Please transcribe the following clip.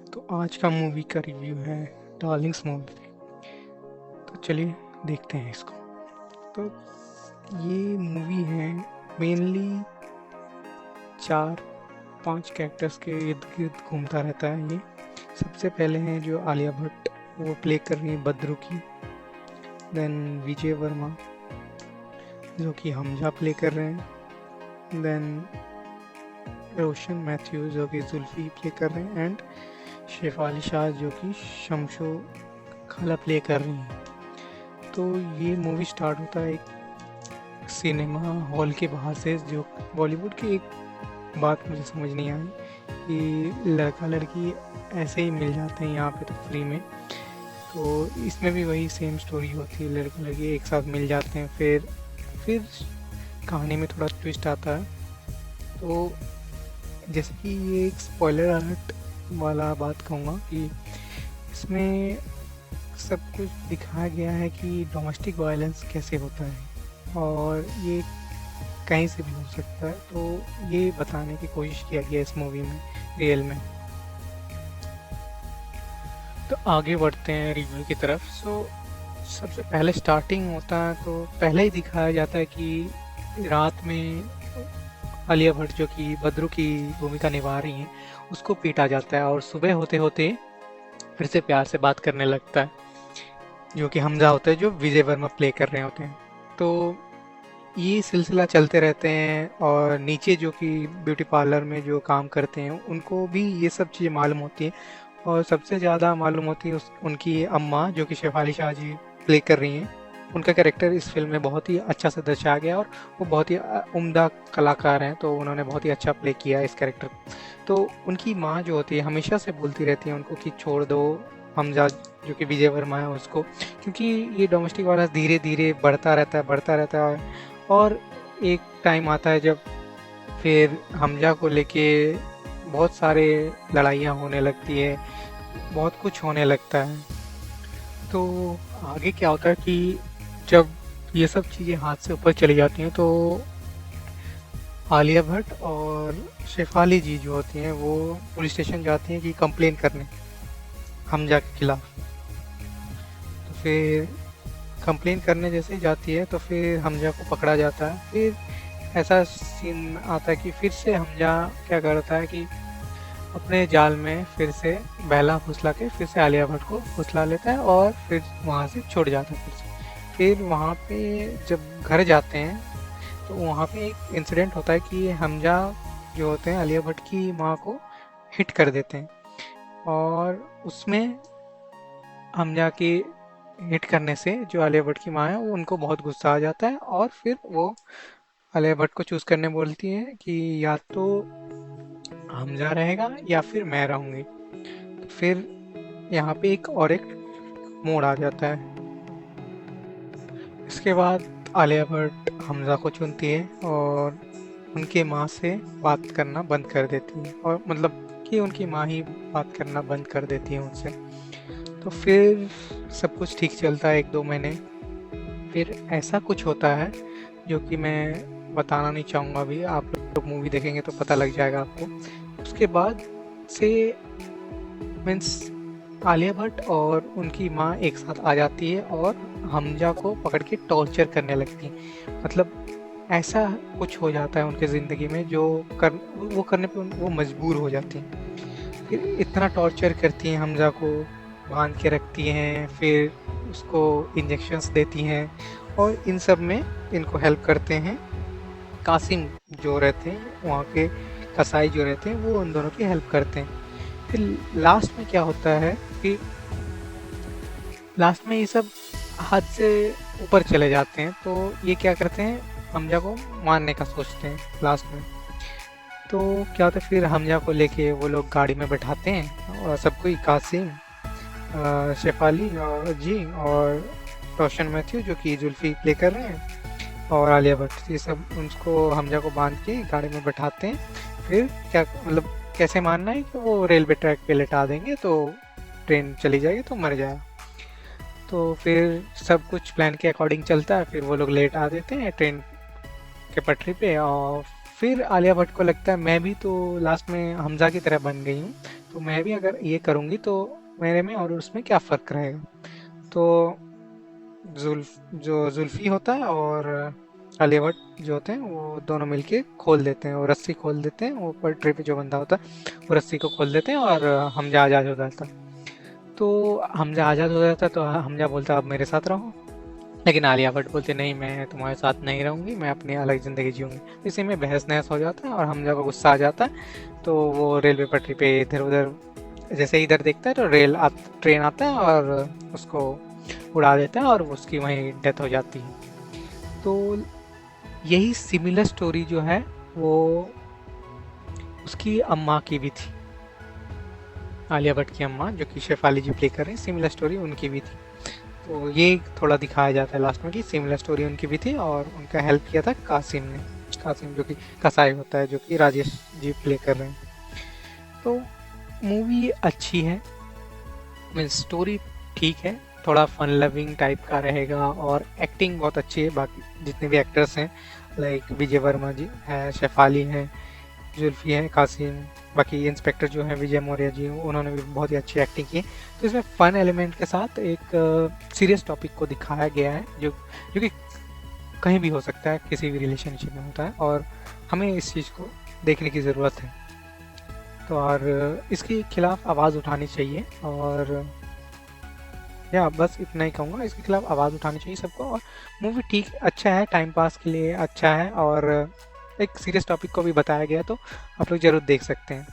तो आज का मूवी का रिव्यू है डार्लिंग्स मूवी। तो चलिए देखते हैं इसको। तो ये मूवी है मेनली 4-5 कैरेक्टर्स के इर्द गिर्द घूमता रहता है ये। सबसे पहले हैं जो आलिया भट्ट, वो प्ले कर रही है बद्रू की। देन विजय वर्मा जो कि हमजा प्ले कर रहे हैं। देन रोशन मैथ्यूज जो कि जुल्फी प्ले कर रहे हैं। एंड शेफाली शाह जो कि शमशो खाला प्ले कर रही हैं। तो ये मूवी स्टार्ट होता है एक सिनेमा हॉल के बाहर से। जो बॉलीवुड की एक बात मुझे समझ नहीं आई कि लड़का लड़की ऐसे ही मिल जाते हैं यहाँ पे तो फ्री में। तो इसमें भी वही सेम स्टोरी होती है, लड़का लड़की एक साथ मिल जाते हैं। फिर कहानी में थोड़ा ट्विस्ट आता है। तो जैसे कि ये एक स्पॉइलर अलर्ट वाला बात कहूँगा कि इसमें सब कुछ दिखाया गया है कि डोमेस्टिक वायलेंस कैसे होता है और ये कहीं से भी हो सकता है। तो ये बताने की कोशिश किया गया इस मूवी में रियल में। तो आगे बढ़ते हैं रिव्यू की तरफ। सबसे पहले स्टार्टिंग होता है तो पहले ही दिखाया जाता है कि रात में आलिया भट्ट जो कि बद्रू की भूमिका निभा रही हैं उसको पीटा जाता है और सुबह होते होते फिर से प्यार से बात करने लगता है, जो कि हमजा होता है जो विजय वर्मा प्ले कर रहे होते हैं। तो ये सिलसिला चलते रहते हैं और नीचे जो कि ब्यूटी पार्लर में जो काम करते हैं उनको भी ये सब चीज़ें मालूम होती हैं। और सबसे ज़्यादा मालूम होती है उनकी अम्मा जो कि शेफाली शाह जी प्ले कर रही हैं। उनका कैरेक्टर इस फिल्म में बहुत ही अच्छा से दर्शाया गया और वो बहुत ही उम्दा कलाकार हैं, तो उन्होंने बहुत ही अच्छा प्ले किया इस कैरेक्टर को। तो उनकी माँ जो होती है हमेशा से बोलती रहती है उनको कि छोड़ दो हमजा जो कि विजय वर्मा है उसको, क्योंकि ये डोमेस्टिक वायलेंस धीरे धीरे बढ़ता रहता है। और एक टाइम आता है जब फिर हमजा को लेके बहुत सारे लड़ाइयाँ होने लगती है, बहुत कुछ होने लगता है। तो आगे क्या होता है कि जब ये सब चीज़ें हाथ से ऊपर चली जाती हैं तो आलिया भट्ट और शेफाली जी जो होती हैं वो पुलिस स्टेशन जाती हैं कि कंप्लेन करने हमजा के खिलाफ। तो फिर कंप्लेन करने जैसे ही जाती है तो फिर हमजा को पकड़ा जाता है। फिर ऐसा सीन आता है कि फिर से हमजा क्या करता है कि अपने जाल में फिर से बहला फुसला के फिर से आलिया भट्ट को फुसला लेता है और फिर वहाँ से छूट जाता है। फिर वहाँ पे जब घर जाते हैं तो वहाँ पे एक इंसिडेंट होता है कि हमजा जो होते हैं आलिया भट्ट की माँ को हिट कर देते हैं और उसमें हमजा की हिट करने से जो आलिया भट्ट की माँ है वो उनको बहुत गुस्सा आ जाता है और फिर वो आलिया भट्ट को चूज करने बोलती है कि या तो हमजा रहेगा या फिर मैं रहूंगी। तो फिर यहाँ पे एक मोड़ आ जाता है। इसके बाद आलिया भट्ट हमजा को चुनती है और उनके माँ से बात करना बंद कर देती है, और मतलब कि उनकी माँ ही बात करना बंद कर देती है उनसे। तो फिर सब कुछ ठीक चलता है 1-2 महीने। फिर ऐसा कुछ होता है जो कि मैं बताना नहीं चाहूँगा अभी, आप लोग मूवी देखेंगे तो पता लग जाएगा आपको। उसके बाद से मीन्स आलिया भट्ट और उनकी माँ एक साथ आ जाती है और हमजा को पकड़ के टॉर्चर करने लगती है। मतलब ऐसा कुछ हो जाता है उनके ज़िंदगी में जो वो करने पे वो मजबूर हो जाती हैं। फिर इतना टॉर्चर करती हैं, हमजा को बांध के रखती हैं, फिर उसको इंजेक्शंस देती हैं और इन सब में इनको हेल्प करते हैं कासिम जो रहते हैं वहाँ के कसाई जो रहते हैं, वो उन दोनों की हेल्प करते हैं। फिर लास्ट में क्या होता है कि लास्ट में ये सब हद से ऊपर चले जाते हैं। तो ये क्या करते हैं, हमजा को मारने का सोचते हैं लास्ट में। तो क्या होता है फिर हमजा को लेके वो लोग गाड़ी में बैठाते हैं और सबको ही कासिम, शेफाली और जी और रोशन मैथ्यू जो कि जुल्फी प्ले कर रहे हैं और आलिया भट्ट, ये सब उनको हमजा को बांध के गाड़ी में बैठाते हैं। फिर क्या मतलब कैसे मानना है कि वो रेलवे ट्रैक पे लेटा देंगे तो ट्रेन चली जाएगी तो मर जाएगा। तो फिर सब कुछ प्लान के अकॉर्डिंग चलता है। फिर वो लोग लेट आ देते हैं ट्रेन के पटरी पे और फिर आलिया भट्ट को लगता है मैं भी तो लास्ट में हमजा की तरह बन गई हूँ, तो मैं भी अगर ये करूँगी तो मेरे में और उसमें क्या फ़र्क रहेगा। तो जो जुल्फ़ी होता है और आलिया भट्ट जो होते हैं वो दोनों मिलके खोल देते हैं, वो रस्सी खोल देते हैं, वो पटरी पे जो बंदा होता है वो रस्सी को खोल देते हैं और हमजा आज़ाद हो जाता है। तो हमजा आज़ाद हो जाता है तो हमजा बोलता है अब मेरे साथ रहो, लेकिन आलिया भट्ट बोलती नहीं, मैं तुम्हारे साथ नहीं रहूँगी, मैं अपनी अलग ज़िंदगी जीऊँगी। इसी में बहस-नहस हो जाता है और हमजा को गुस्सा आ जाता है, तो वो रेलवे पटरी पे इधर-उधर, जैसे ही इधर देखता है तो ट्रेन आता है और उसको उड़ा देता है और उसकी वहीं डेथ हो जाती है। तो यही सिमिलर स्टोरी जो है वो उसकी अम्मा की भी थी, आलिया भट्ट की अम्मा जो कि शेफाली जी प्ले कर रही हैं, सिमिलर स्टोरी उनकी भी थी। तो ये थोड़ा दिखाया जाता है लास्ट में कि सिमिलर स्टोरी उनकी भी थी और उनका हेल्प किया था कासिम ने, कासिम जो कि कसाई होता है, जो कि राजेश जी प्ले कर रहे हैं। तो मूवी अच्छी है, मीन स्टोरी ठीक है, थोड़ा फन लविंग टाइप का रहेगा और एक्टिंग बहुत अच्छी है। बाकी जितने भी एक्टर्स हैं लाइक विजय वर्मा जी हैं, शेफाली हैं, जुल्फी हैं, कासिम, बाकी इंस्पेक्टर जो हैं विजय मौर्य जी, उन्होंने भी बहुत ही अच्छी एक्टिंग की है। तो इसमें फन एलिमेंट के साथ एक सीरियस टॉपिक को दिखाया गया है जो कि कहीं भी हो सकता है, किसी भी रिलेशनशिप में होता है और हमें इस चीज़ को देखने की ज़रूरत है। तो और इसके खिलाफ आवाज़ उठानी चाहिए और या बस इतना ही कहूँगा, इसके खिलाफ आवाज़ उठानी चाहिए सबको। और मूवी ठीक अच्छा है, टाइम पास के लिए अच्छा है और एक सीरियस टॉपिक को भी बताया गया है, तो आप लोग ज़रूर देख सकते हैं।